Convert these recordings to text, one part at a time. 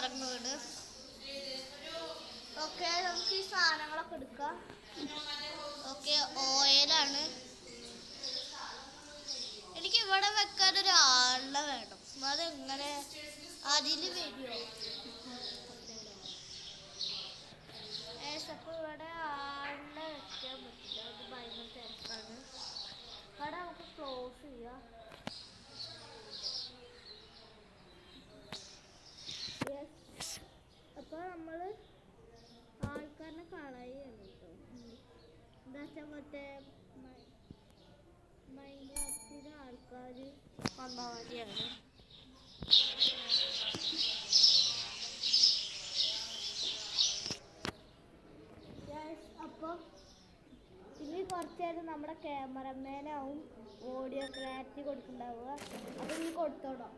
ഇറങ്ങുകയാണ്. ഓക്കെ, നമുക്ക് ഈ സാധനങ്ങളൊക്കെ എടുക്കാം. ഓക്കെ, ഓയിലാണ്. എനിക്ക് ഇവിടെ വെക്കാൻ ഒരാളെ വേണം. അതെങ്ങനെ അതിൽ വരുമോ? അപ്പോൾ ഇവിടെ ആളിനെ വെക്കാൻ പറ്റില്ല. അത് ഭയങ്കര തിരക്കാണ്. കട നമുക്ക് ക്ലോസ് ചെയ്യാം. അപ്പോൾ നമ്മൾ ആൾക്കാരനെ കളയാണ് കേട്ടോ. എന്താ വെച്ചാൽ മറ്റേ മൈൻക്രാഫ്റ്റിലെ ആൾക്കാർ വന്നാൽ മതിയാണ്. അപ്പോൾ ഇനി കുറച്ച് നേരം നമ്മുടെ ക്യാമറമാനാവും ഓഡിയോ ക്ലാരിറ്റി കൊടുക്കുന്നുണ്ടാവുക. അപ്പോൾ ഇനി കൊടുത്തോടോ.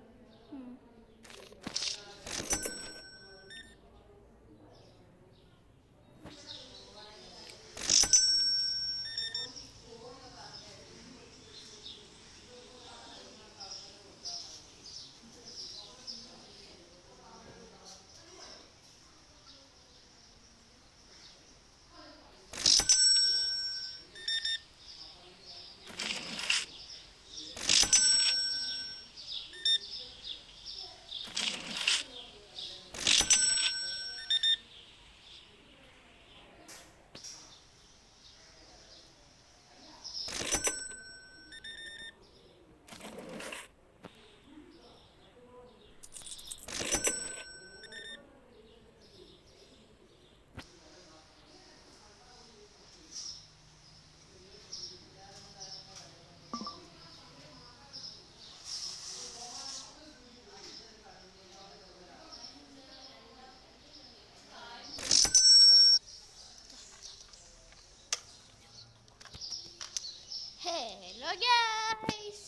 ഹലോ ഗൈസ്,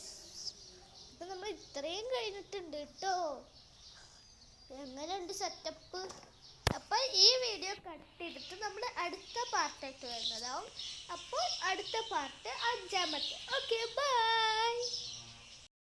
ഇപ്പം നമ്മൾ ഇത്രയും കഴിഞ്ഞിട്ടുണ്ട് കേട്ടോ. എങ്ങനെയുണ്ട് സെറ്റപ്പ്? അപ്പോൾ ഈ വീഡിയോ കട്ട് ചെയ്തിട്ട് നമ്മൾ അടുത്ത പാർട്ടായിട്ട് വരുന്നതാവും. അപ്പോൾ അടുത്ത പാർട്ട് 5ാമത്തെ. Okay, by.